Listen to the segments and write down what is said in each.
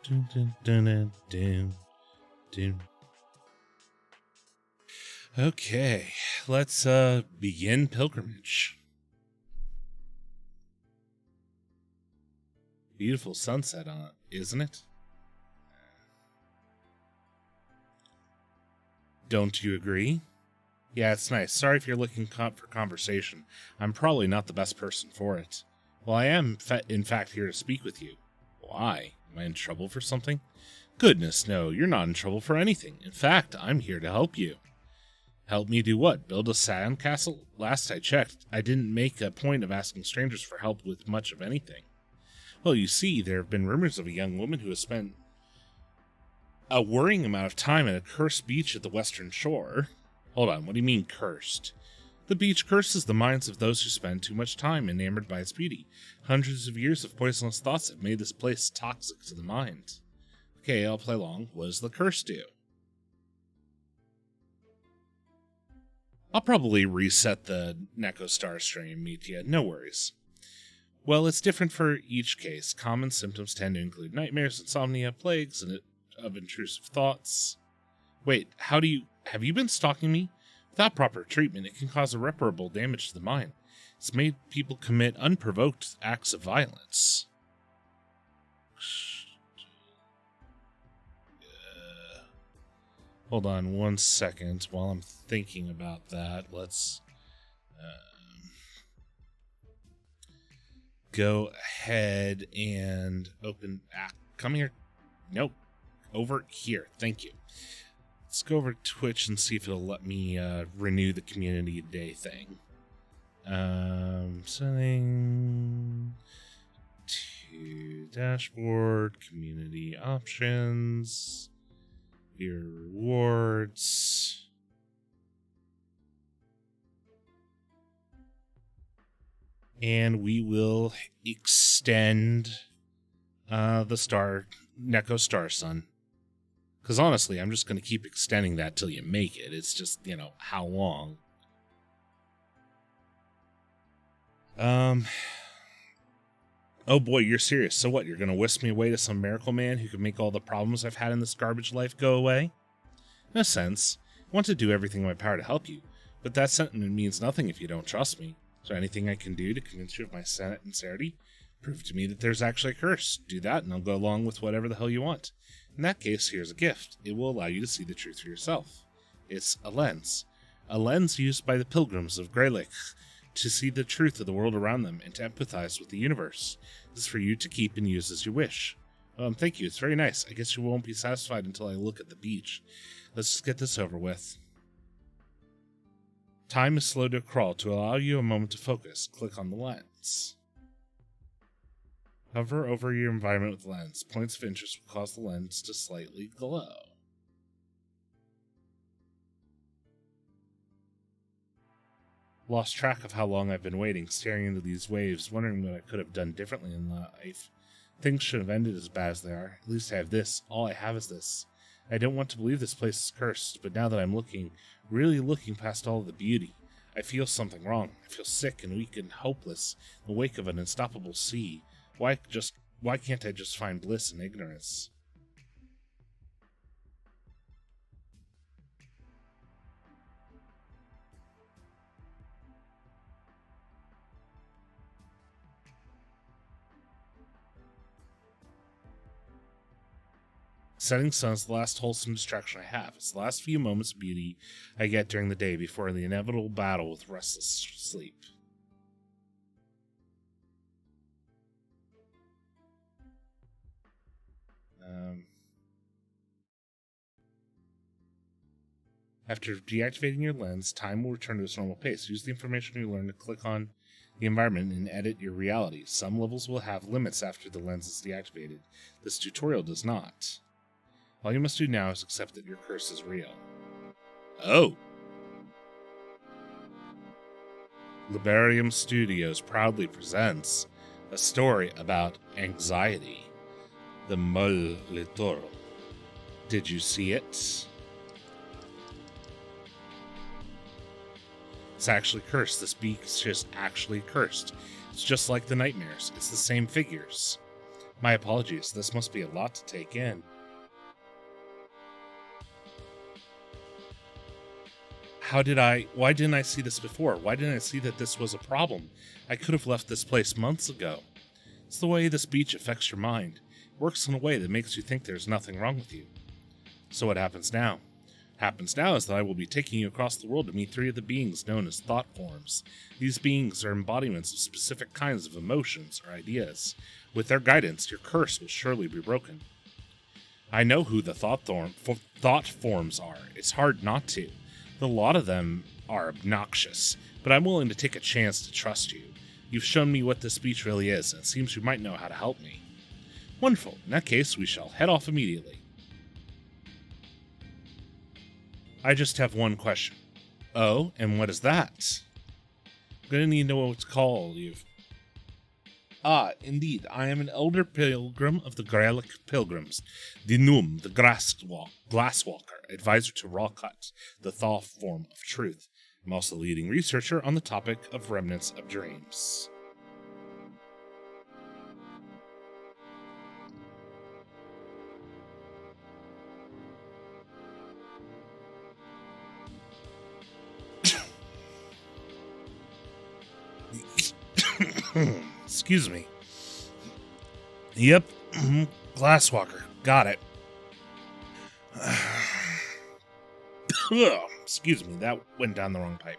Dun, dun, dun, dun, dun, dun. Okay, let's begin pilgrimage. Beautiful sunset on it, isn't it? Don't you agree? Yeah, it's nice. Sorry if you're looking for conversation. I'm probably not the best person for it. Well, I am, in fact, here to speak with you. Why? Am I in trouble for something? Goodness, no, you're not in trouble for anything. In fact, I'm here to help you. Help me do what? Build a sandcastle? Last I checked, I didn't make a point of asking strangers for help with much of anything. Well, you see, there have been rumors of a young woman who has spent a worrying amount of time at a cursed beach at the western shore. Hold on, what do you mean cursed? The beach curses the minds of those who spend too much time enamored by its beauty. Hundreds of years of poisonous thoughts have made this place toxic to the mind. Okay, I'll play along. What does the curse do? I'll probably reset the Neko Star stream, Metia. No worries. Well, it's different for each case. Common symptoms tend to include nightmares, insomnia, plagues, and of intrusive thoughts. Wait, have you been stalking me? Without proper treatment, it can cause irreparable damage to the mind. It's made people commit unprovoked acts of violence. Hold on 1 second while I'm thinking about that. Let's go ahead and open. Come here. Nope. Over here. Thank you. Let's go over to Twitch and see if it'll let me renew the community day thing. Setting to dashboard, community options, your rewards. And we will extend the Neko Star Sun. Because honestly, I'm just going to keep extending that till you make it. It's just, how long? Oh boy, you're serious. So what, you're going to whisk me away to some miracle man who can make all the problems I've had in this garbage life go away? In a sense, I want to do everything in my power to help you, but that sentiment means nothing if you don't trust me. Is there anything I can do to convince you of my sincerity? Prove to me that there's actually a curse. Do that, and I'll go along with whatever the hell you want. In that case, here's a gift. It will allow you to see the truth for yourself. It's a lens. A lens used by the pilgrims of Greylick to see the truth of the world around them and to empathize with the universe. This is for you to keep and use as you wish. Thank you. It's very nice. I guess you won't be satisfied until I look at the beach. Let's just get this over with. Time is slow to crawl. To allow you a moment to focus, click on the lens. Hover over your environment with the lens. Points of interest will cause the lens to slightly glow. Lost track of how long I've been waiting, staring into these waves, wondering what I could have done differently in life. Things should have ended as bad as they are. At least I have this. All I have is this. I don't want to believe this place is cursed, but now that I'm really looking past all of the beauty, I feel something wrong. I feel sick and weak and hopeless in the wake of an unstoppable sea. Why can't I just find bliss in ignorance? Setting sun is the last wholesome distraction I have. It's the last few moments of beauty I get during the day before the inevitable battle with restless sleep. After deactivating your lens, time will return to its normal pace. Use the information you learn to click on the environment and edit your reality. Some levels will have limits after the lens is deactivated. This tutorial does not. All you must do now is accept that your curse is real. Oh! Liberium Studios proudly presents a story about anxiety. The Mull Litoral. Did you see it? It's actually cursed. This beak is just actually cursed. It's just like the nightmares. It's the same figures. My apologies, this must be a lot to take in. Why didn't I see this before? Why didn't I see that this was a problem? I could have left this place months ago. It's the way this beach affects your mind. It works in a way that makes you think there's nothing wrong with you. So what happens now? Happens now is that I will be taking you across the world to meet 3 of the beings known as thought forms. These beings are embodiments of specific kinds of emotions or ideas. With their guidance, your curse will surely be broken. I know who the thought forms are. It's hard not to. A lot of them are obnoxious, but I'm willing to take a chance to trust you. You've shown me what this speech really is, and it seems you might know how to help me. Wonderful. In that case, we shall head off immediately. I just have one question. Oh, and what is that? I'm gonna need to know what to call you. Ah, indeed, I am an elder pilgrim of the Gaelic pilgrims, the Noom, the Glasswalker, advisor to Rawcut, the thought form of truth. I'm also a leading researcher on the topic of remnants of dreams. Excuse me. Yep, Glasswalker. Got it. Excuse me, that went down the wrong pipe.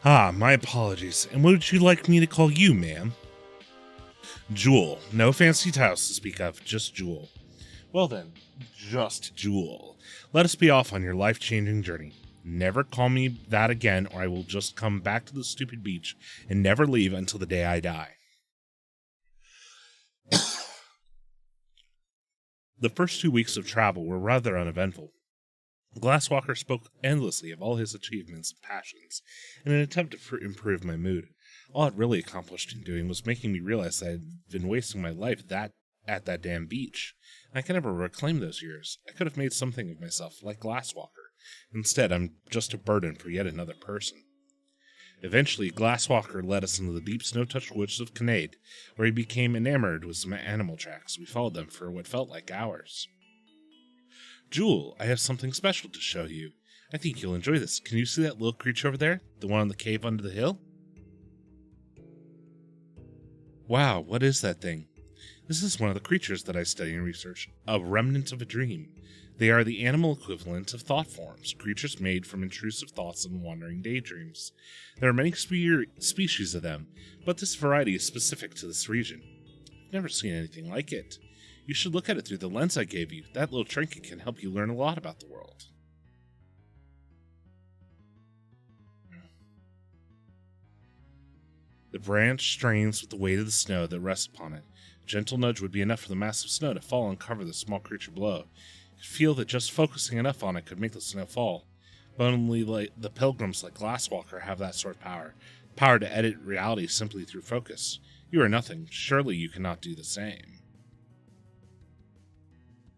Ah, my apologies. And what would you like me to call you, ma'am? Jewel. No fancy titles to speak of, just Jewel. Well then, just Jewel. Let us be off on your life-changing journey. Never call me that again, or I will just come back to the stupid beach and never leave until the day I die. The first 2 weeks of travel were rather uneventful. Glasswalker spoke endlessly of all his achievements and passions in an attempt to improve my mood. All it really accomplished in doing was making me realize that I had been wasting my life at that damn beach. I can never reclaim those years. I could have made something of myself, like Glasswalker. Instead, I'm just a burden for yet another person. Eventually, Glasswalker led us into the deep snow-touched woods of Kinnaid, where he became enamored with some animal tracks. We followed them for what felt like hours. Jewel, I have something special to show you. I think you'll enjoy this. Can you see that little creature over there? The one in the cave under the hill? Wow, what is that thing? This is one of the creatures that I study and research, a remnant of a dream. They are the animal equivalent of thought forms, creatures made from intrusive thoughts and wandering daydreams. There are many species of them, but this variety is specific to this region. I've never seen anything like it. You should look at it through the lens I gave you. That little trinket can help you learn a lot about the world. The branch strains with the weight of the snow that rests upon it. A gentle nudge would be enough for the mass of snow to fall and cover the small creature below. You could feel that just focusing enough on it could make the snow fall. But only the pilgrims like Glasswalker have that sort of power. Power to edit reality simply through focus. You are nothing. Surely you cannot do the same.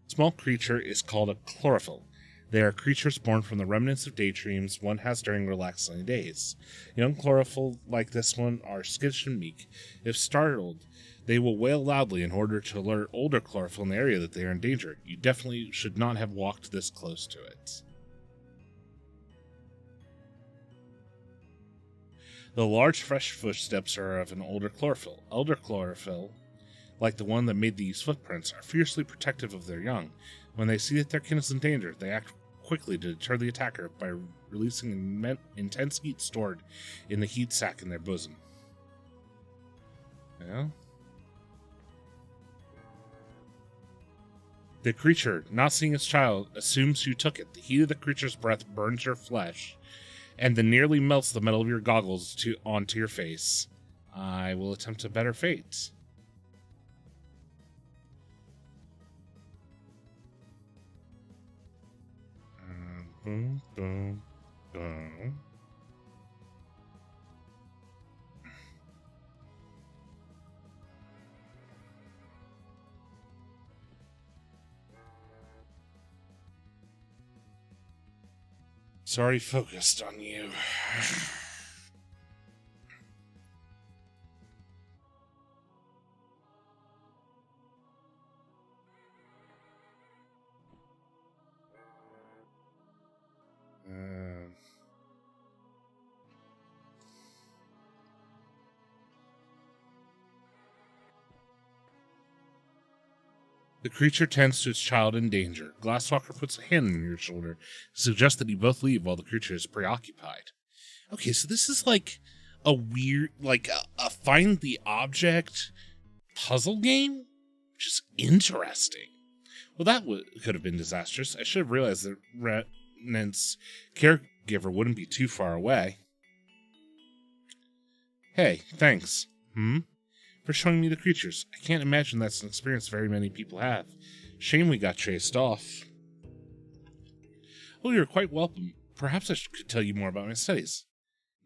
Small creature is called a chlorophyll. They are creatures born from the remnants of daydreams one has during relaxed sunny days. Young chlorophyll like this one are skittish and meek. If startled, they will wail loudly in order to alert older chlorophyll in the area that they are in danger. You definitely should not have walked this close to it. The large fresh footsteps are of an older chlorophyll. Elder chlorophyll, like the one that made these footprints, are fiercely protective of their young. When they see that their kin is in danger, they act quickly to deter the attacker by releasing intense heat stored in the heat sac in their bosom. Yeah. The creature, not seeing its child, assumes you took it. The heat of the creature's breath burns your flesh, and then nearly melts the metal of your goggles onto your face. I will attempt a better fate. Boom, boom, boom. Sorry, focused on you. The creature tends to its child in danger. Glasswalker puts a hand on your shoulder to suggest that you both leave while the creature is preoccupied. Okay, so this is like a weird, like a find the object puzzle game, which is interesting. Well, that could have been disastrous. I should have realized that Remnant's caregiver wouldn't be too far away. Hey, thanks. For showing me the creatures. I can't imagine that's an experience very many people have. Shame we got chased off. Oh, you're quite welcome. Perhaps I could tell you more about my studies.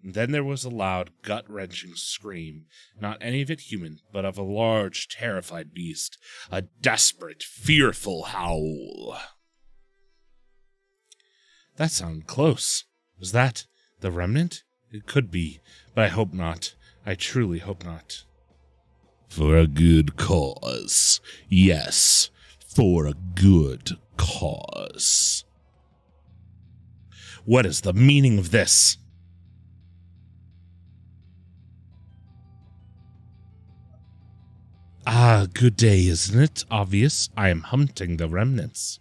And then there was a loud, gut-wrenching scream, not any of it human, but of a large, terrified beast. A desperate, fearful howl. That sounded close. Was that the remnant? It could be, but I hope not. I truly hope not. For a good cause. Yes, for a good cause. What is the meaning of this? Ah, good day, isn't it? Obvious. I am hunting the remnants.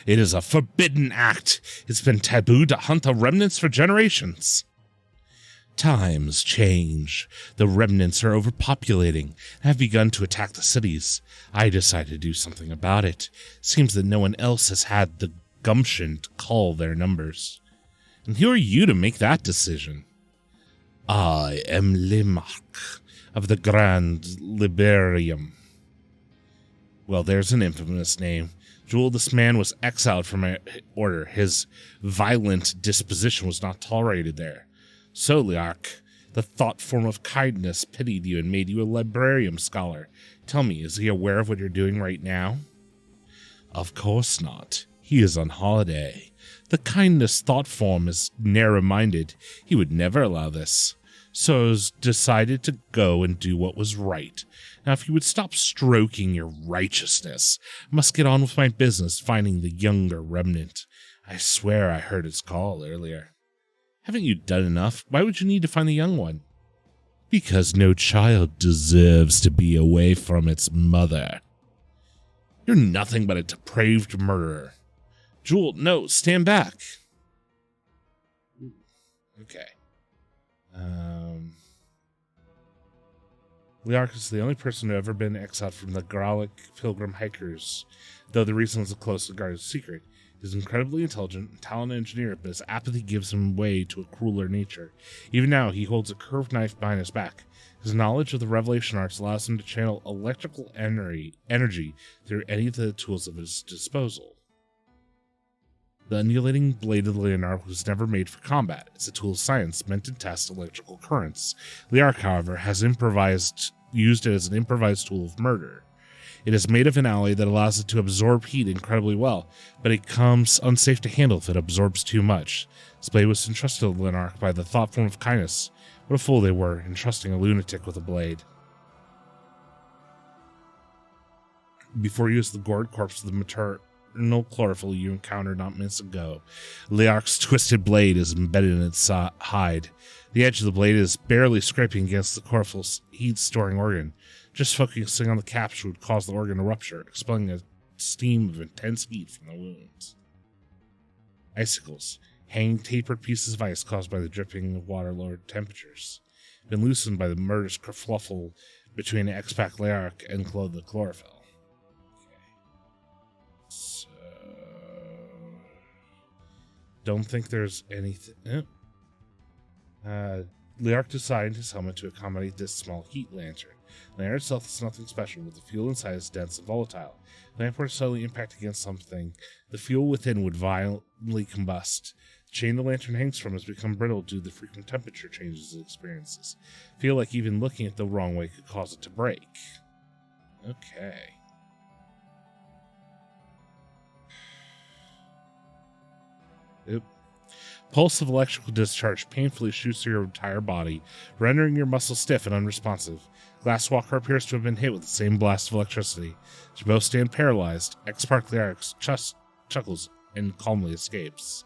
It is a forbidden act. It's been taboo to hunt the remnants for generations. Times change. The remnants are overpopulating and have begun to attack the cities. I decided to do something about it. Seems that no one else has had the gumption to call their numbers. And who are you to make that decision? I am Limak of the Grand Liberium. Well, there's an infamous name. Jewel, this man was exiled from my order. His violent disposition was not tolerated there. So, Liark, the thought form of kindness pitied you and made you a librarium scholar. Tell me, is he aware of what you're doing right now? Of course not. He is on holiday. The kindness thought form is narrow-minded. He would never allow this. So I decided to go and do what was right. Now, if you would stop stroking your righteousness, I must get on with my business finding the younger remnant. I swear I heard its call earlier. Haven't you done enough? Why would you need to find the young one? Because no child deserves to be away from its mother. You're nothing but a depraved murderer. Jewel, no, stand back. Okay. Liark is the only person to have ever been exiled from the Gralic Pilgrim Hikers, though the reason is a closely guarded secret. He is incredibly intelligent and talented engineer, but his apathy gives him way to a crueler nature. Even now, he holds a curved knife behind his back. His knowledge of the Revelation Arts allows him to channel electrical energy through any of the tools at his disposal. The undulating blade of the Leonardo was never made for combat. It's a tool of science meant to test electrical currents. Liark, however, has used it as an improvised tool of murder. It is made of an alloy that allows it to absorb heat incredibly well, but it becomes unsafe to handle if it absorbs too much. This blade was entrusted to Lenark by the thought form of kindness. What a fool they were, entrusting a lunatic with a blade. Before you use the gored corpse of the maternal chlorophyll you encountered not minutes ago, Liark's twisted blade is embedded in its hide. The edge of the blade is barely scraping against the chlorophyll's heat-storing organ. Just focusing on the capsule would cause the organ to rupture, expelling a steam of intense heat from the wounds. Icicles, hanging tapered pieces of ice caused by the dripping of water-lowered temperatures, been loosened by the murderous kerfluffle between X-Pac Liark and the chlorophyll. Okay. So... don't think there's anything... Liark designed his helmet to accommodate this small heat lantern. The air itself is nothing special, but the fuel inside is dense and volatile. If the lamp were to suddenly impact against something, the fuel within would violently combust. The chain the lantern hangs from has become brittle due to the frequent temperature changes it experiences. I feel like even looking at the wrong way could cause it to break. Okay. Oop. Pulse of electrical discharge painfully shoots through your entire body, rendering your muscles stiff and unresponsive. Glasswalker appears to have been hit with the same blast of electricity. As you both stand paralyzed, X-Park Liark chuckles and calmly escapes.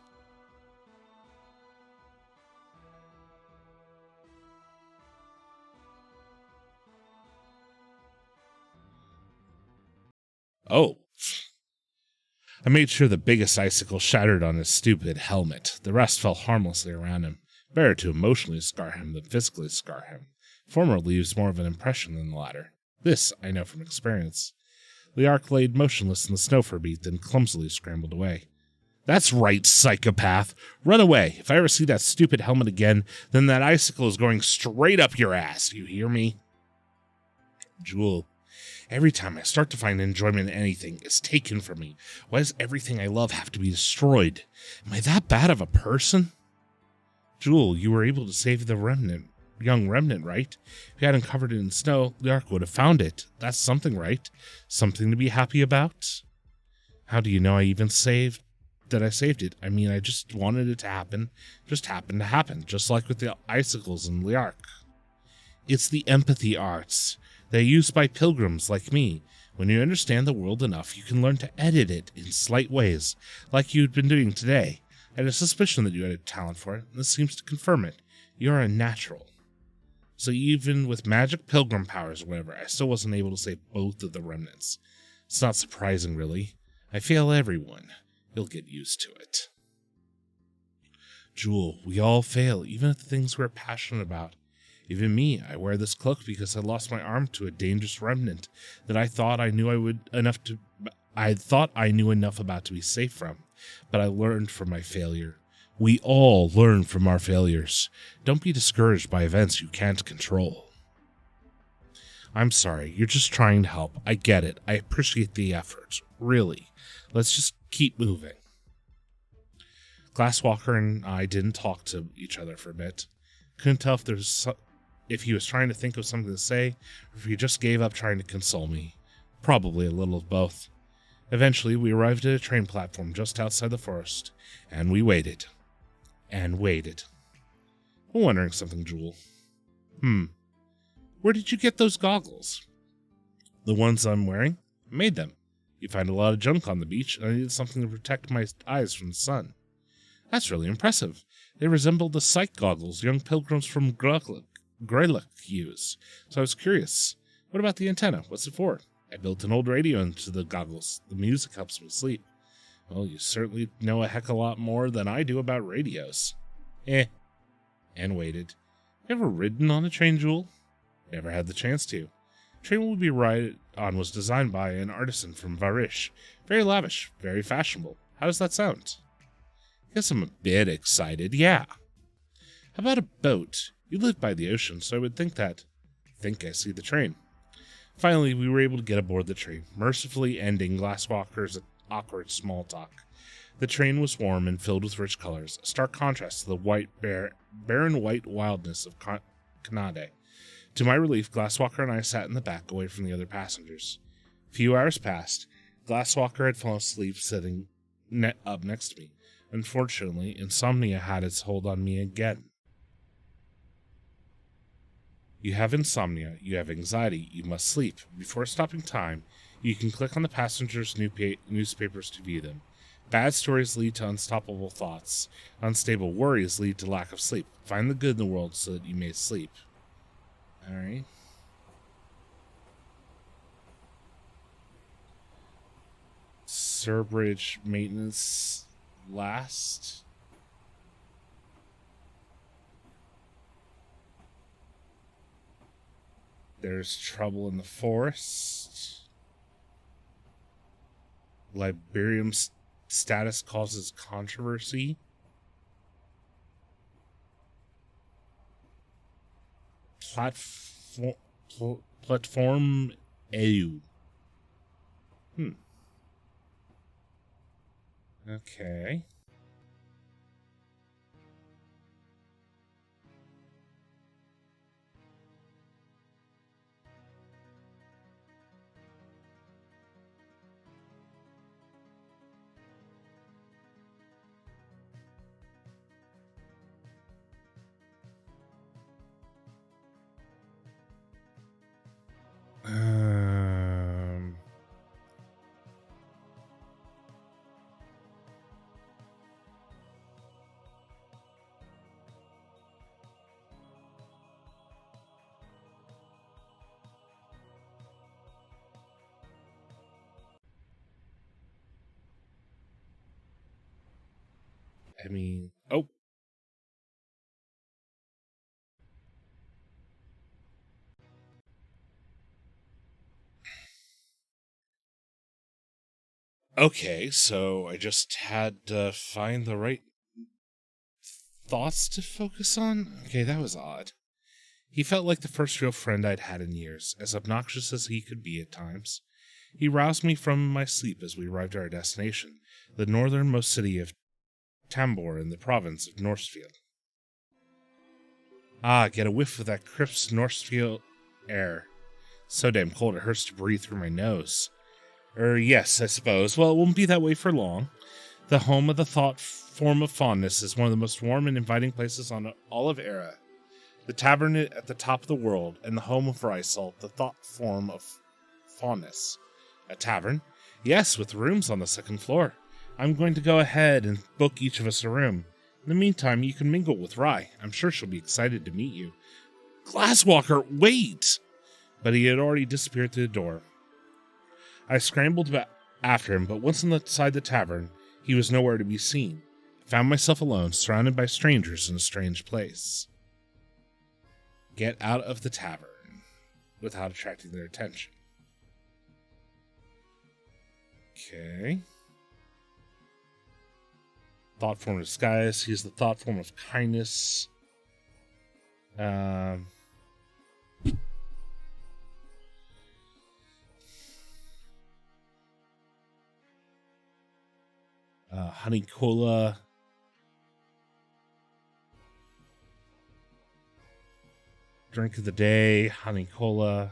Oh, I made sure the biggest icicle shattered on his stupid helmet. The rest fell harmlessly around him. Better to emotionally scar him than physically scar him. Former leaves more of an impression than the latter. This I know from experience. Liark laid motionless in the snow for a beat, then clumsily scrambled away. That's right, psychopath. Run away. If I ever see that stupid helmet again, then that icicle is going straight up your ass. You hear me? Jewel, every time I start to find enjoyment in anything, it's taken from me. Why does everything I love have to be destroyed? Am I that bad of a person? Jewel, you were able to save the young remnant, right? If you hadn't covered it in snow, the Ark would have found it. That's something, right? Something to be happy about? How do you know I saved it? I mean, I just wanted it to happen. Just happened to happen, just like with the icicles in Liark. It's the empathy arts. They're used by pilgrims like me. When you understand the world enough, you can learn to edit it in slight ways, like you'd been doing today. I had a suspicion that you had a talent for it, and this seems to confirm it. You're a natural. So even with magic pilgrim powers or whatever, I still wasn't able to save both of the remnants. It's not surprising, really. I fail everyone. You'll get used to it. Jewel, we all fail, even at the things we're passionate about. Even me, I wear this cloak because I lost my arm to a dangerous remnant that I thought I knew enough about to be safe from, but I learned from my failure. We all learn from our failures. Don't be discouraged by events you can't control. I'm sorry, you're just trying to help. I get it. I appreciate the effort. Really. Let's just keep moving. Glasswalker and I didn't talk to each other for a bit. Couldn't tell if he was trying to think of something to say, or if he just gave up trying to console me. Probably a little of both. Eventually, we arrived at a train platform just outside the forest, and we waited. And waited. I'm wondering something, Jewel. Where did you get those goggles? The ones I'm wearing? I made them. You find a lot of junk on the beach, and I needed something to protect my eyes from the sun. That's really impressive. They resemble the sight goggles young pilgrims from Greylock use, so I was curious. What about the antenna? What's it for? I built an old radio into the goggles. The music helps me sleep. Well, you certainly know a heck of a lot more than I do about radios. And waited. You ever ridden on a train, Jewel? Never had the chance to. The train we'll be riding on was designed by an artisan from Varish. Very lavish, very fashionable. How does that sound? Guess I'm a bit excited, yeah. How about a boat? You live by the ocean, so I would think I see the train. Finally, we were able to get aboard the train, mercifully ending Glasswalker's awkward small talk. The train was warm and filled with rich colors, a stark contrast to the barren white wildness of Kanade. To my relief, Glasswalker and I sat in the back, away from the other passengers. A few hours passed. Glasswalker had fallen asleep sitting up next to me. Unfortunately, insomnia had its hold on me again. You have insomnia, you have anxiety, you must sleep. Before stopping time, you can click on the passengers' newspapers to view them. Bad stories lead to unstoppable thoughts. Unstable worries lead to lack of sleep. Find the good in the world so that you may sleep. Alright. Surbridge maintenance last. There's trouble in the forest. Liberium's status causes controversy. Platform EU. Okay. I mean, oh. Okay, so I just had to find the right thoughts to focus on? Okay, that was odd. He felt like the first real friend I'd had in years, as obnoxious as he could be at times. He roused me from my sleep as we arrived at our destination, the northernmost city of Tambor in the province of Northfield. Ah, get a whiff of that crisp Northfield air. So damn cold it hurts to breathe through my nose. Yes, I suppose. Well, it won't be that way for long. The home of the thought form of fondness is one of the most warm and inviting places on all of Era. The tavern at the top of the world, and the home of Rysel, the thought form of fondness. A tavern? Yes, with rooms on the second floor. I'm going to go ahead and book each of us a room. In the meantime, you can mingle with Rye. I'm sure she'll be excited to meet you. Glasswalker, wait! But he had already disappeared through the door. I scrambled after him, but once inside the tavern, he was nowhere to be seen. I found myself alone, surrounded by strangers in a strange place. Get out of the tavern without attracting their attention. Okay. Thought form of disguise. He's the thought form of kindness. Honey cola. Drink of the day, honey cola.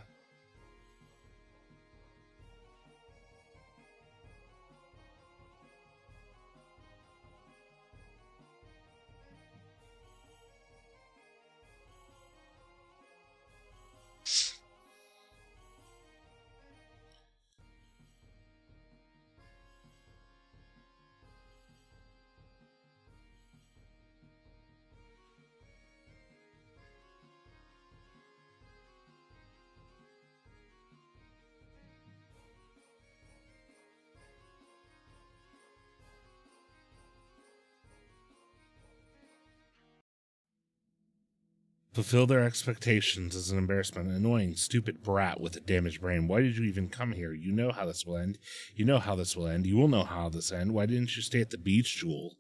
Fulfill their expectations as an embarrassment. An annoying, stupid brat with a damaged brain. Why did you even come here? You know how this will end. You know how this will end. You will know how this ends. Why didn't you stay at the beach, Jewel?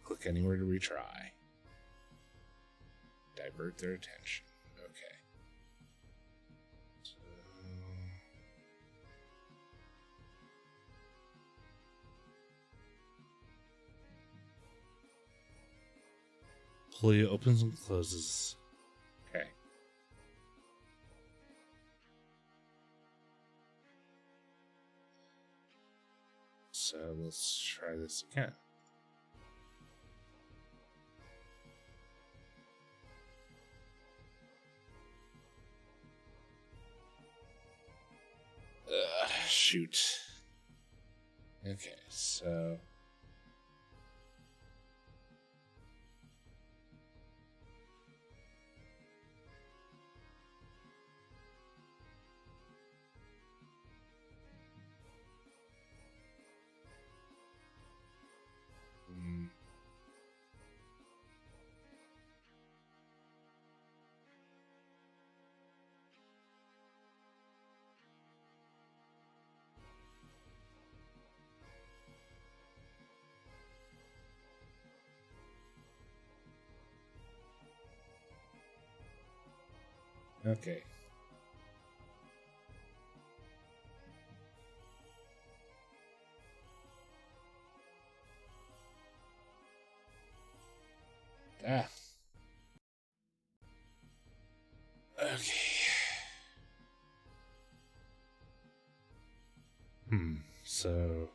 Click anywhere to retry. Divert their attention. Okay. Pulley opens and closes. Okay. So let's try this again. Shoot. Okay, so... Okay. Ah. Okay. So...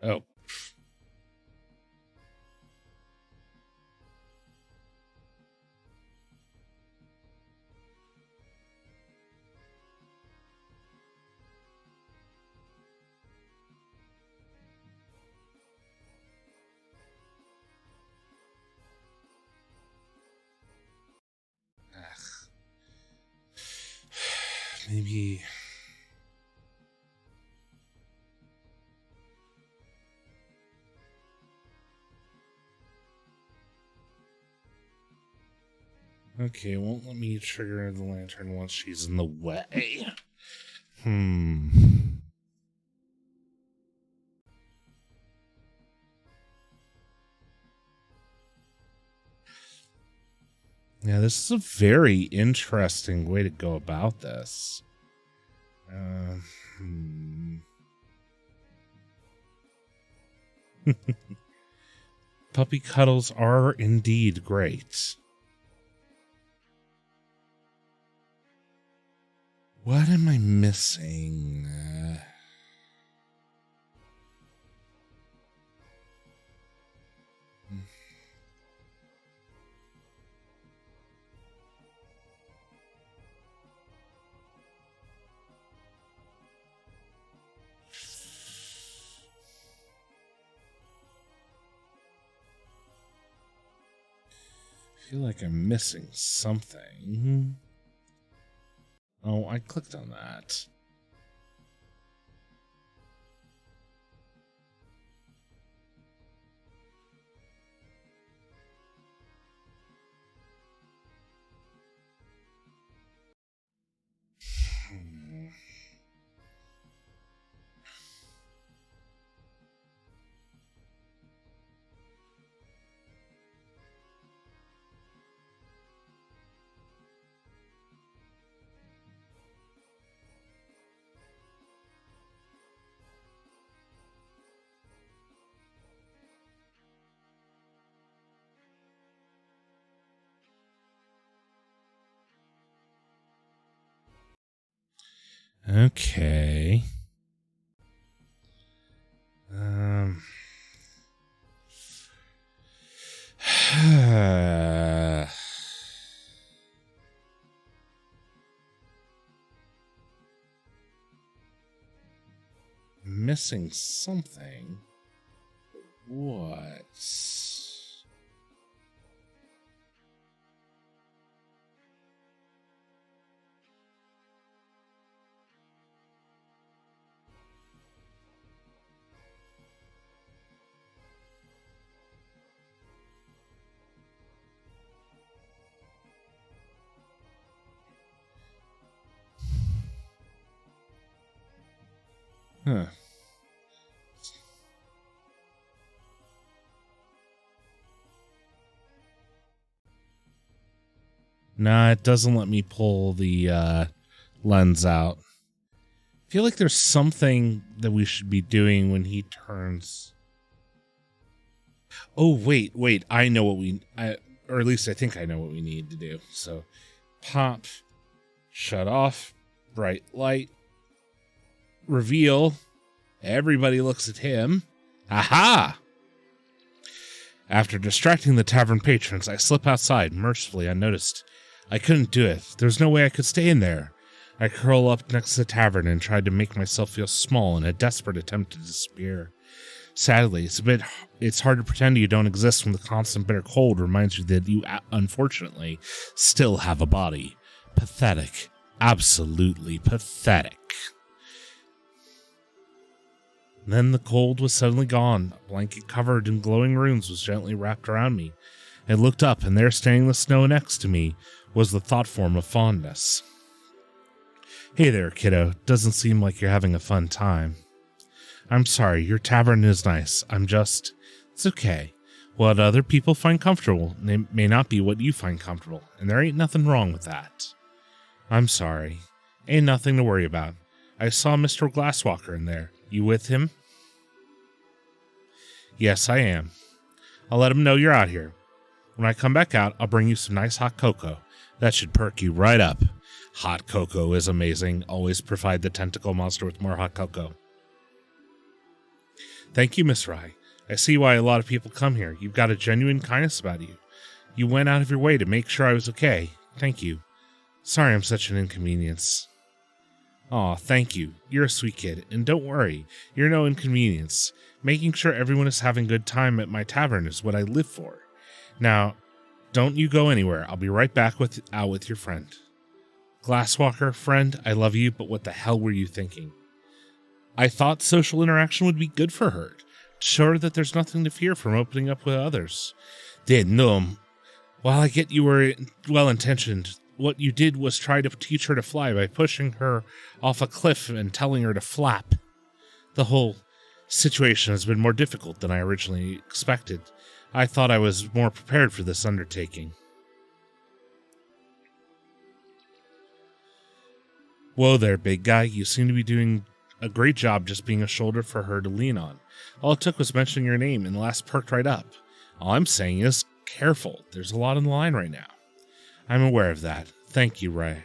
Oh. Maybe... Okay, it won't let me trigger the lantern once she's in the way. Yeah, this is a very interesting way to go about this. Puppy cuddles are indeed great. What am I missing? I feel like I'm missing something. Oh, I clicked on that. Okay. Missing something. What? Huh. Nah, it doesn't let me pull the lens out. I feel like there's something that we should be doing when he turns. Oh, wait. I know what or at least I think I know what we need to do. So, pop, shut off, bright light, reveal. Everybody looks at him. Aha! After distracting the tavern patrons, I slip outside, mercifully unnoticed. I couldn't do it. There's no way I could stay in there. I curl up next to the tavern and tried to make myself feel small in a desperate attempt to disappear. Sadly, it's hard to pretend you don't exist when the constant bitter cold reminds you that you, unfortunately, still have a body. Pathetic. Absolutely pathetic. Then the cold was suddenly gone. A blanket covered in glowing runes was gently wrapped around me. I looked up, and there, standing in the snow next to me, was the thought form of fondness. Hey there, kiddo. Doesn't seem like you're having a fun time. I'm sorry, your tavern is nice. It's okay. What other people find comfortable may not be what you find comfortable, and there ain't nothing wrong with that. I'm sorry. Ain't nothing to worry about. I saw Mr. Glasswalker in there. You with him? Yes, I am. I'll let him know you're out here. When I come back out, I'll bring you some nice hot cocoa. That should perk you right up. Hot cocoa is amazing. Always provide the tentacle monster with more hot cocoa. Thank you, Miss Rye. I see why a lot of people come here. You've got a genuine kindness about you. You went out of your way to make sure I was okay. Thank you. Sorry I'm such an inconvenience. Aw, thank you. You're a sweet kid, and don't worry, you're no inconvenience. Making sure everyone is having a good time at my tavern is what I live for. Now, don't you go anywhere. I'll be right back out with your friend. Glasswalker, friend, I love you, but what the hell were you thinking? I thought social interaction would be good for her. Sure that there's nothing to fear from opening up with others. Did no. While I get you were well-intentioned, what you did was try to teach her to fly by pushing her off a cliff and telling her to flap. The whole situation has been more difficult than I originally expected. I thought I was more prepared for this undertaking. Whoa there, big guy. You seem to be doing a great job just being a shoulder for her to lean on. All it took was mentioning your name, and the last perked right up. All I'm saying is, careful. There's a lot on the line right now. I'm aware of that. Thank you, Ray.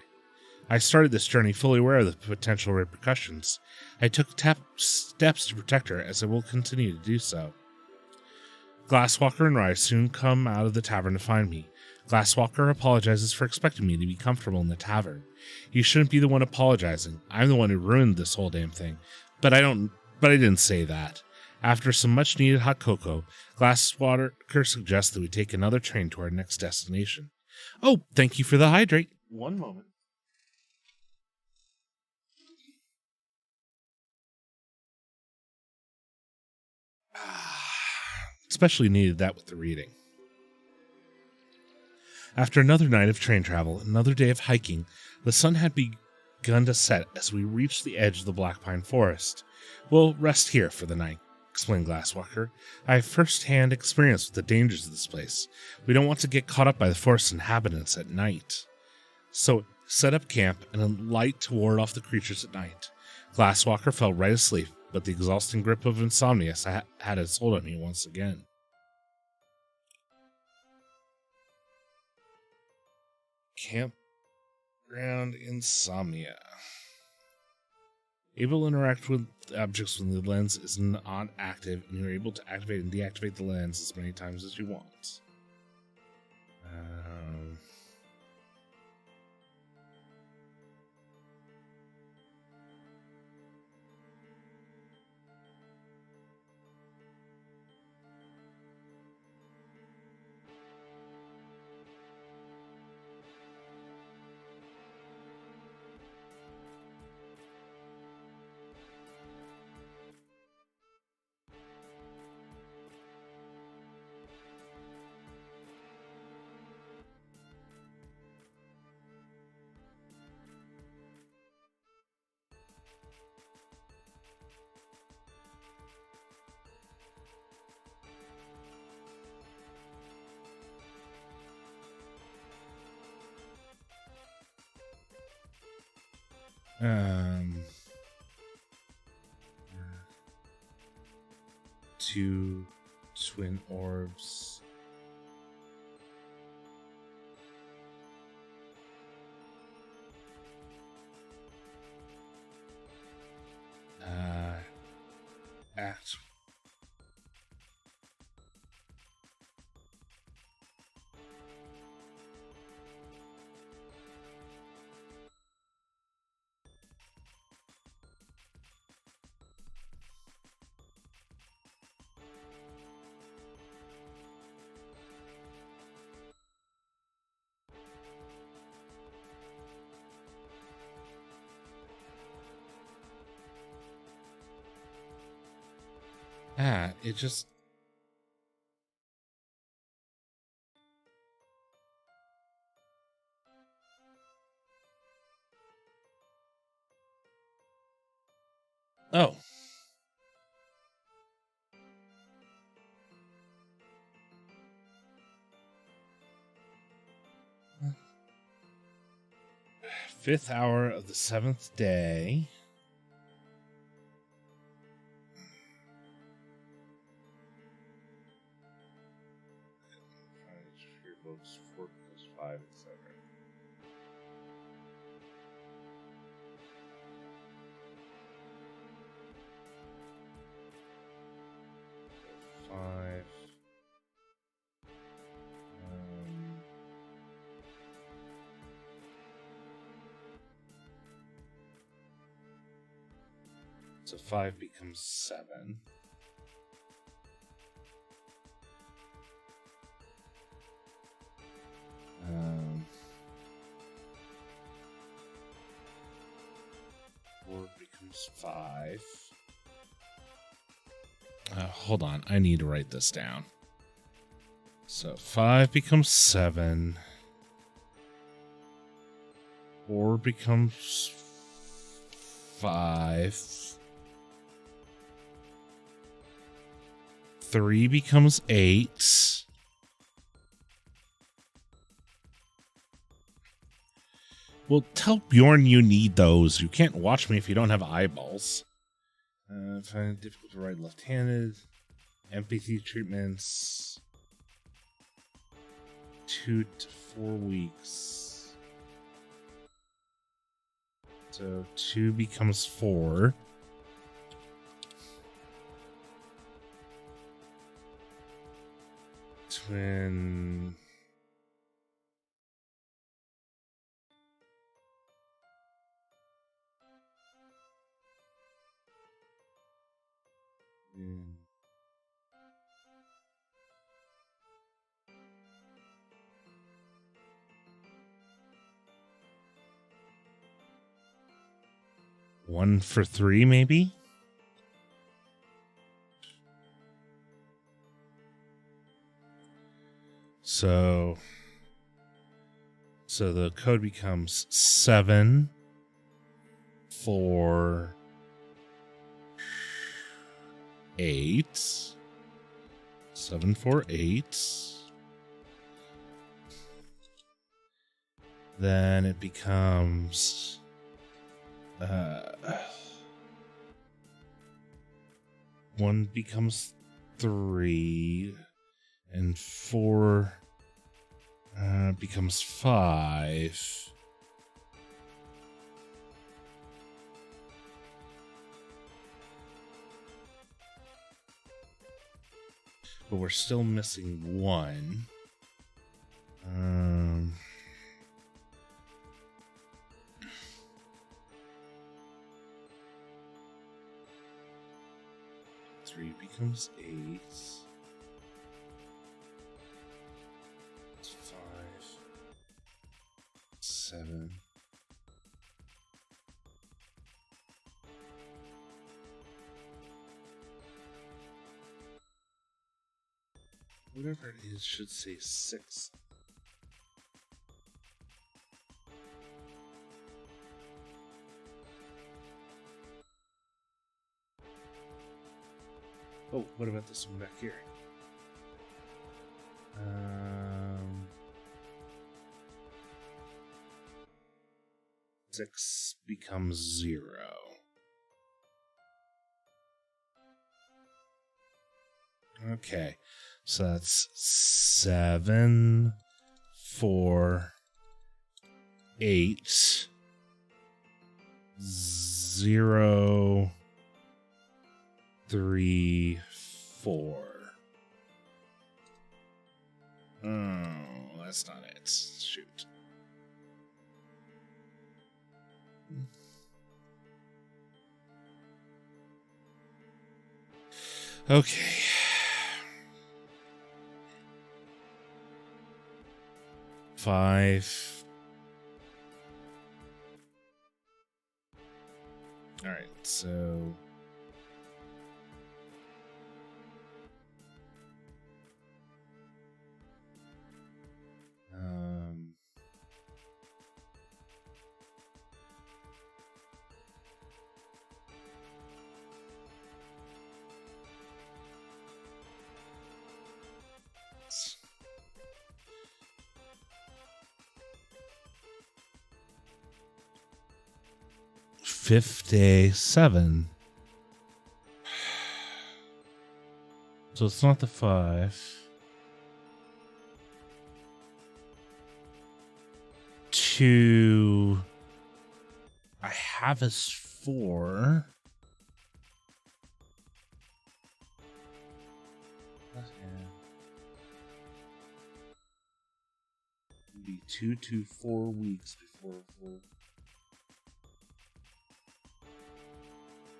I started this journey fully aware of the potential repercussions. I took steps to protect her, as I will continue to do so. Glasswalker and Rai soon come out of the tavern to find me. Glasswalker apologizes for expecting me to be comfortable in the tavern. He shouldn't be the one apologizing. I'm the one who ruined this whole damn thing. But I didn't say that. After some much-needed hot cocoa, Glasswalker suggests that we take another train to our next destination. Oh, thank you for the hydrate. One moment. Especially needed that with the reading. After another night of train travel, another day of hiking, the sun had begun to set as we reached the edge of the Black Pine Forest. We'll rest here for the night, explained Glasswalker. I have first-hand experience with the dangers of this place. We don't want to get caught up by the forest inhabitants at night. So set up camp and a light to ward off the creatures at night. Glasswalker fell right asleep, but the exhausting grip of insomnia had its hold on me once again. Campground insomnia. Able to interact with objects when the lens is not active, and you're able to activate and deactivate the lens as many times as you want. Two twin orbs. Act. It just... Oh. Fifth hour of the seventh day. Books 4 plus 5, etc. Five. So 5 becomes 7. 4 becomes 5. Hold on, I need to write this down. So 5 becomes 7. 4 becomes 5. 3 becomes 8. Well, tell Bjorn you need those. You can't watch me if you don't have eyeballs. Find it difficult to ride left-handed. Empathy treatments. 2 to 4 weeks. So 2 becomes 4. Twin. Mm. One for 3, maybe? So the code becomes 7 for 8. 7 for 8. Then it becomes 1 becomes 3, and 4 becomes 5. But we're still missing 1. 3 becomes 8. 5. 7. Whatever it is should say 6. Oh, what about this one back here? 6 becomes 0. Okay, so that's 7, 4, 8, 0, 3, 4. Oh, that's not it. Shoot. Okay. Five. All right, so 57. So it's not the 5. 2. I have as 4. Be 2 to 4 weeks before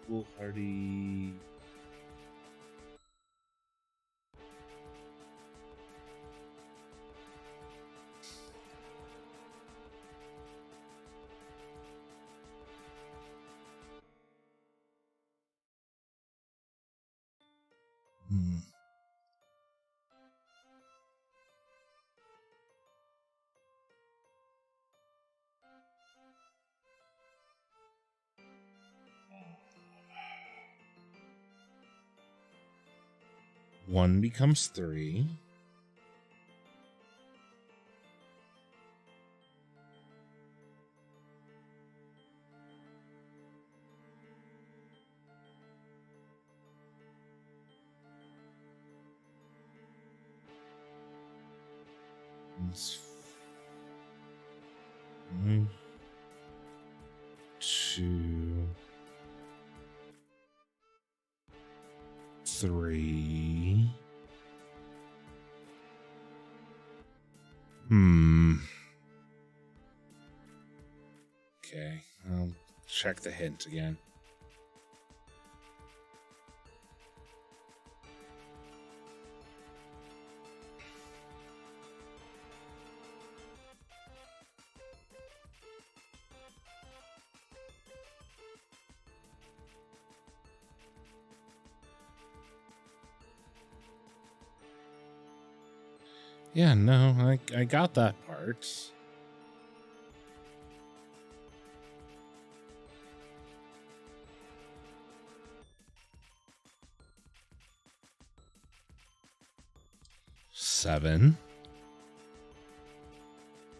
foolhardy. 1 becomes 3. It's 1, 2, 3. Okay, I'll check the hint again. Yeah, no, I got that part. Seven,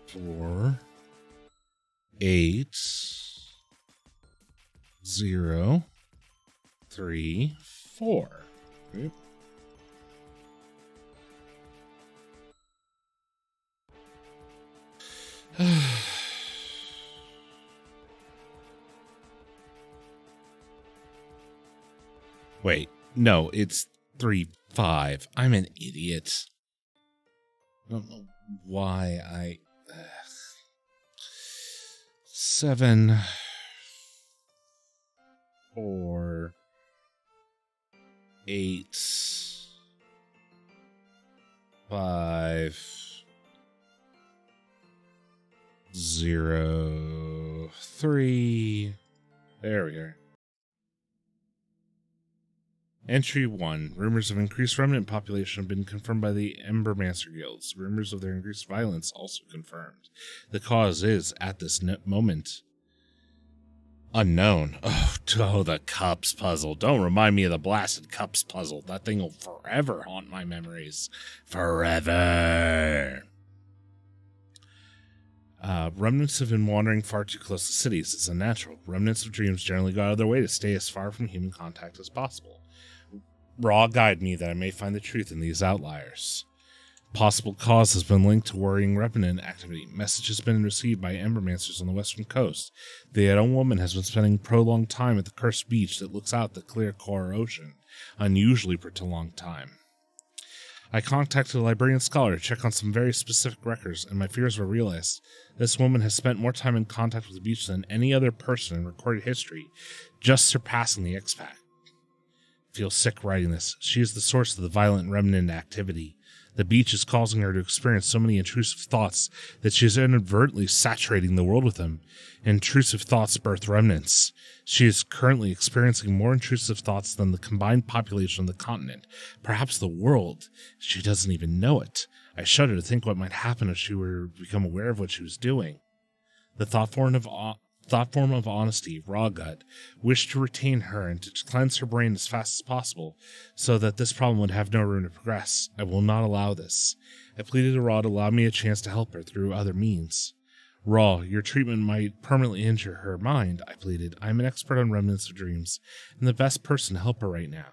4, 8, 0, 3, 4. Oop. Wait, no, it's 3, 5. I'm an idiot. I don't know why I... 7, 4, 8, 5, 0, 3. There we are. Entry 1. Rumors of increased remnant population have been confirmed by the Embermancer guilds. Rumors of their increased violence also confirmed. The cause is, at this moment, unknown. Oh, the cups puzzle. Don't remind me of the blasted cups puzzle. That thing will forever haunt my memories. Forever. Remnants have been wandering far too close to cities. It's unnatural. Remnants of dreams generally go out of their way to stay as far from human contact as possible. Raw guide me that I may find the truth in these outliers. Possible cause has been linked to worrying remnant activity. Message has been received by Embermancers on the western coast. The young woman has been spending prolonged time at the cursed beach that looks out the clear core ocean. Unusually prolonged time. I contacted a librarian scholar to check on some very specific records, and my fears were realized. This woman has spent more time in contact with the beach than any other person in recorded history, just surpassing the X-Pac. I feel sick writing this. She is the source of the violent remnant activity. The beach is causing her to experience so many intrusive thoughts that she is inadvertently saturating the world with them. Intrusive thoughts birth remnants. She is currently experiencing more intrusive thoughts than the combined population of the continent, perhaps the world. She doesn't even know it. I shudder to think what might happen if she were to become aware of what she was doing. The thought form of honesty, raw gut, wished to retain her and to cleanse her brain as fast as possible so that this problem would have no room to progress. I will not allow this. I pleaded to Raw to allow me a chance to help her through other means. Raw, your treatment might permanently injure her mind, I pleaded. I am an expert on remnants of dreams and the best person to help her right now.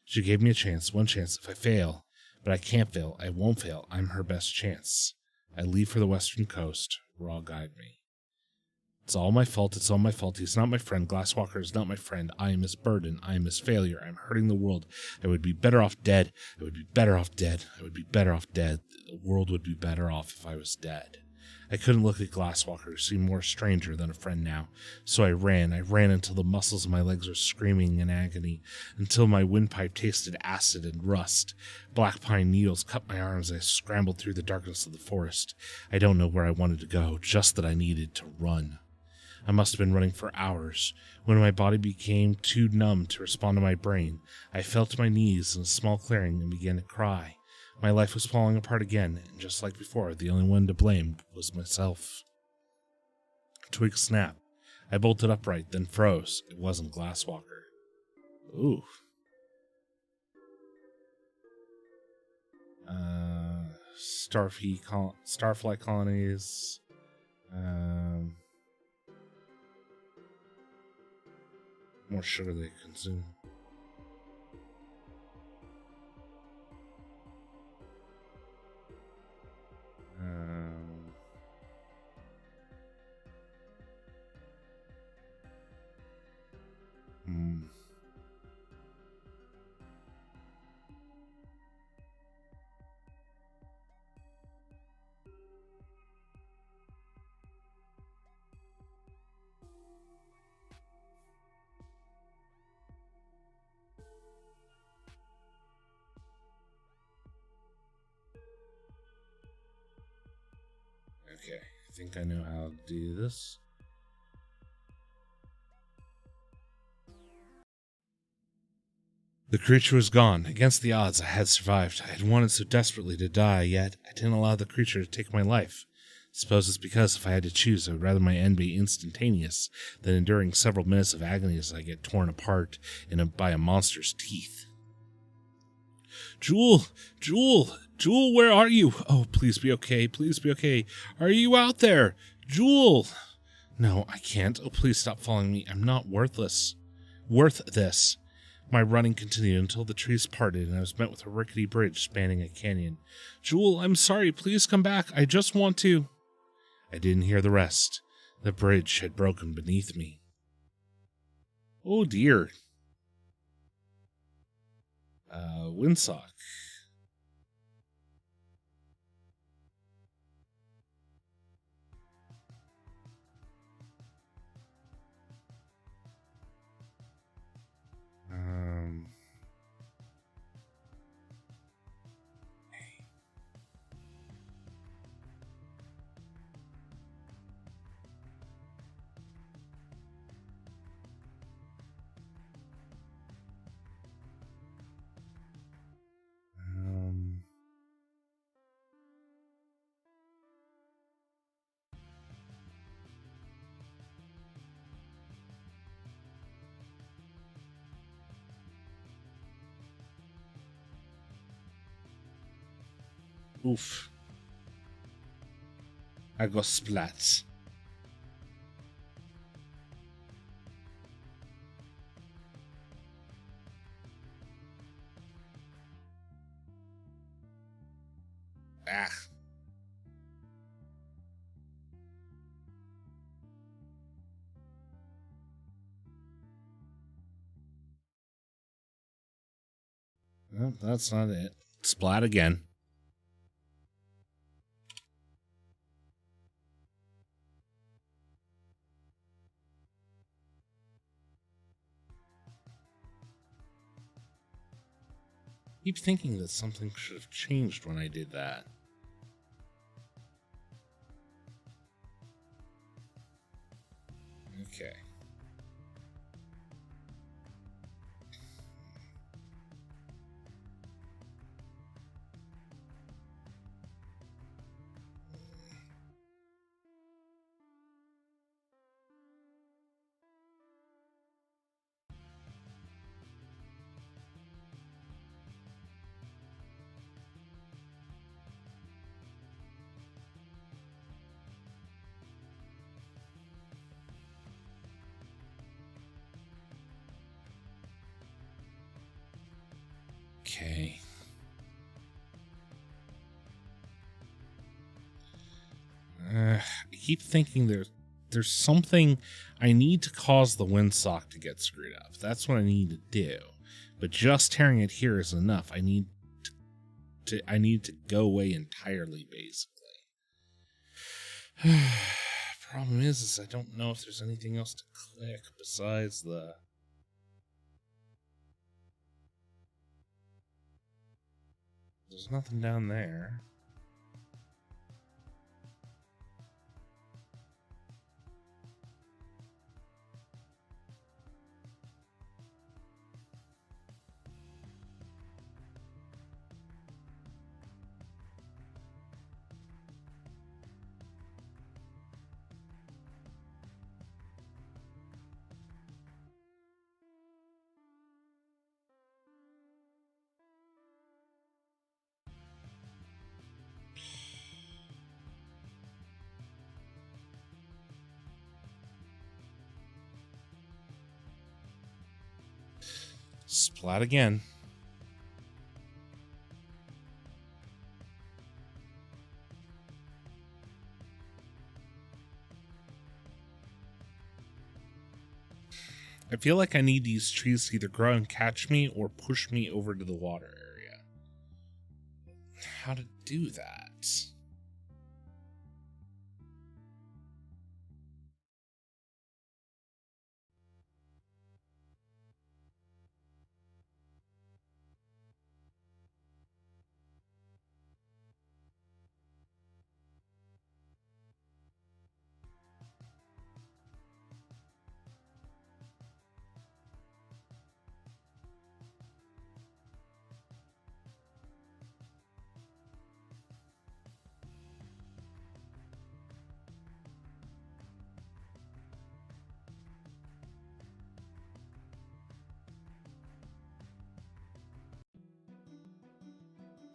She gave me a chance, one chance if I fail. But I can't fail. I won't fail. I'm her best chance. I leave for the western coast. Raw, guide me. It's all my fault. It's all my fault. He's not my friend. Glasswalker is not my friend. I am his burden. I am his failure. I'm hurting the world. I would be better off dead. I would be better off dead. I would be better off dead. The world would be better off if I was dead. I couldn't look at Glasswalker, who seemed more a stranger than a friend now. So I ran until the muscles of my legs were screaming in agony, until my windpipe tasted acid and rust. Black pine needles cut my arms as I scrambled through the darkness of the forest. I don't know where I wanted to go, just that I needed to run. I must have been running for hours. When my body became too numb to respond to my brain, I fell to my knees in a small clearing and began to cry. My life was falling apart again, and just like before, the only one to blame was myself. A twig snapped. I bolted upright, then froze. It wasn't Glasswalker. Ooh. Starfly colonies. More sugar they consume. Okay, I think I know how to do this. The creature was gone. Against the odds, I had survived. I had wanted so desperately to die, yet I didn't allow the creature to take my life. Suppose it's because if I had to choose, I would rather my end be instantaneous than enduring several minutes of agony as I get torn apart by a monster's teeth. Jewel! Jewel! Jewel, where are you? Oh, please be okay. Please be okay. Are you out there? Jewel! No, I can't. Oh, please stop following me. I'm not worth this. My running continued until the trees parted and I was met with a rickety bridge spanning a canyon. Jewel, I'm sorry. Please come back. I just want to... I didn't hear the rest. The bridge had broken beneath me. Oh, dear. Windsock. Oof. I go splat. Ah. Well, that's not it. Splat again. I keep thinking that something should have changed when I did that. Okay. Okay. I keep thinking there's something I need to cause the windsock to get screwed up. That's what I need to do. But just tearing it here is enough. I need to go away entirely, basically. Problem is I don't know if there's anything else to click besides the... There's nothing down there. Splat again. I feel like I need these trees to either grow and catch me or push me over to the water area. How to do that?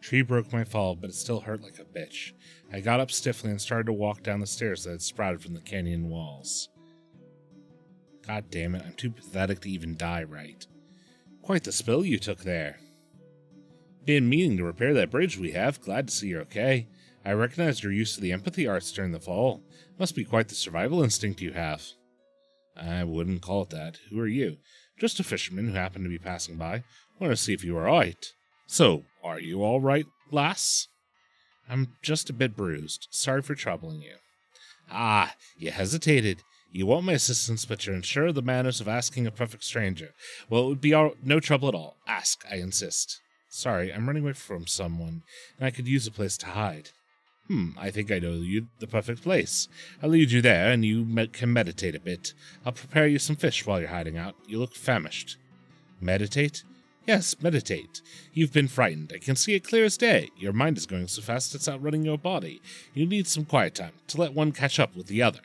Tree broke my fall, but it still hurt like a bitch. I got up stiffly and started to walk down the stairs that had sprouted from the canyon walls. God damn it, I'm too pathetic to even die right. Quite the spill you took there. Been meaning to repair that bridge we have. Glad to see you're okay. I recognized your use of the empathy arts during the fall. Must be quite the survival instinct you have. I wouldn't call it that. Who are you? Just a fisherman who happened to be passing by. Want to see if you are alright. So, are you alright, lass? I'm just a bit bruised. Sorry for troubling you. Ah, you hesitated. You want my assistance, but you're unsure of the manners of asking a perfect stranger. Well, it would be no trouble at all. Ask, I insist. Sorry, I'm running away from someone, and I could use a place to hide. I think I know you the perfect place. I'll lead you there, and you can meditate a bit. I'll prepare you some fish while you're hiding out. You look famished. Meditate? Yes, meditate. You've been frightened. I can see it clear as day. Your mind is going so fast it's outrunning your body. You need some quiet time to let one catch up with the other.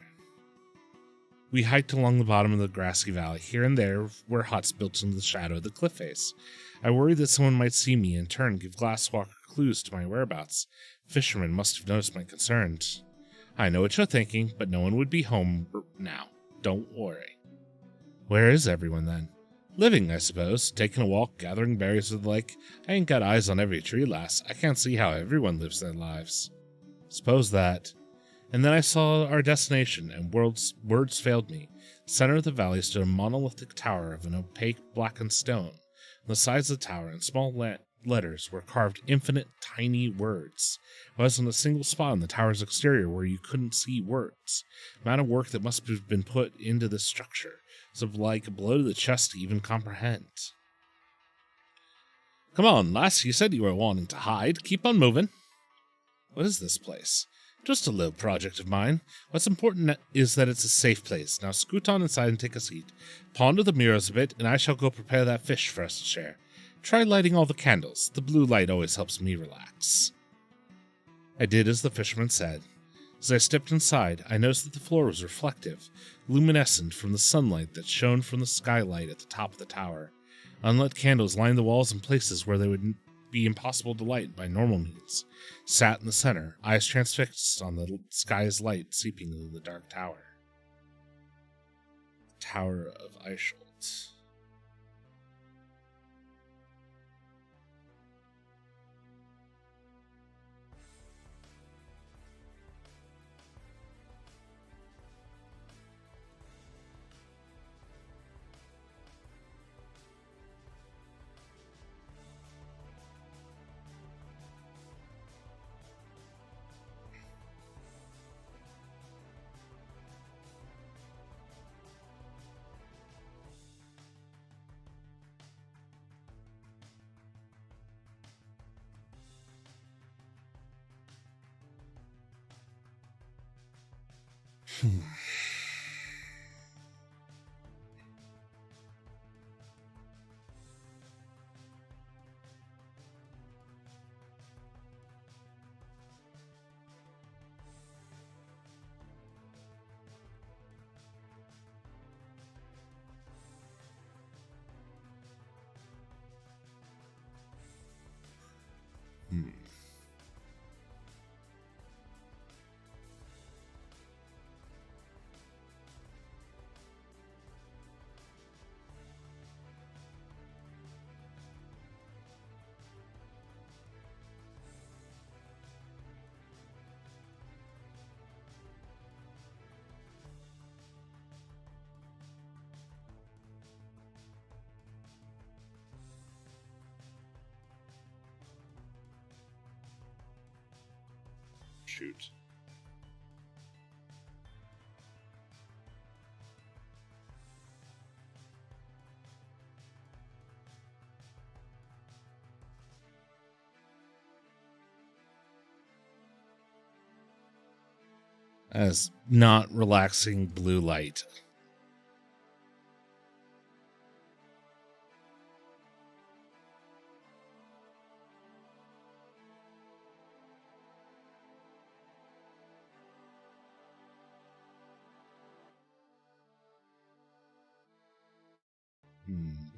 We hiked along the bottom of the grassy valley. Here and there were huts built into the shadow of the cliff face. I worried that someone might see me and in turn give Glasswalker clues to my whereabouts. Fishermen must have noticed my concerns. I know what you're thinking, but no one would be home now. Don't worry. Where is everyone then? Living, I suppose. Taking a walk, gathering berries at the lake. I ain't got eyes on every tree, lass. I can't see how everyone lives their lives. Suppose that. And then I saw our destination, and words failed me. Center of the valley stood a monolithic tower of an opaque blackened stone. On the sides of the tower, in small letters, were carved infinite tiny words. It was in a single spot on the tower's exterior where you couldn't see words. The amount of work that must have been put into this structure was like a blow to the chest to even comprehend. Come on, lass, you said you were wanting to hide. Keep on moving. What is this place? Just a little project of mine. What's important is that it's a safe place. Now scoot on inside and take a seat. Ponder the mirrors a bit, and I shall go prepare that fish for us to share. Try lighting all the candles. The blue light always helps me relax. I did as the fisherman said. As I stepped inside, I noticed that the floor was reflective, luminescent from the sunlight that shone from the skylight at the top of the tower. Unlit candles lined the walls in places where they would be impossible to light by normal means. Sat in the center, eyes transfixed on the sky's light seeping into the dark tower. Tower of Eichelt. shoot. As not relaxing blue light.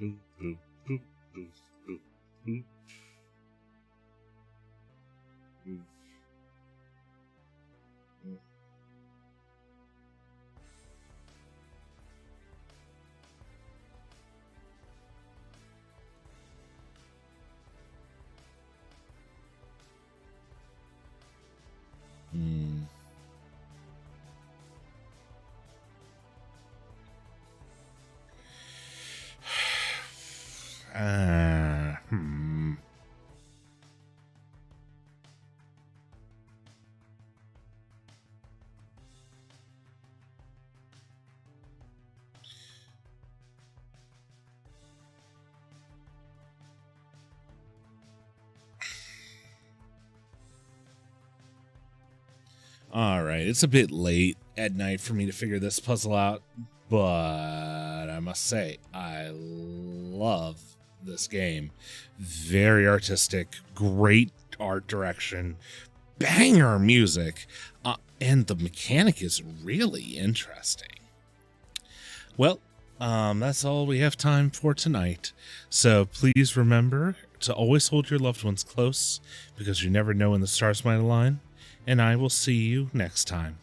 Boop, boop, boop, boop, boop, boop. Boop. Hmm. Hmm. All right, it's a bit late at night for me to figure this puzzle out, but I must say, I love this game. Very artistic, great art direction, banger music, and the mechanic is really interesting. Well, that's all we have time for tonight. So please remember to always hold your loved ones close because you never know when the stars might align. And I will see you next time.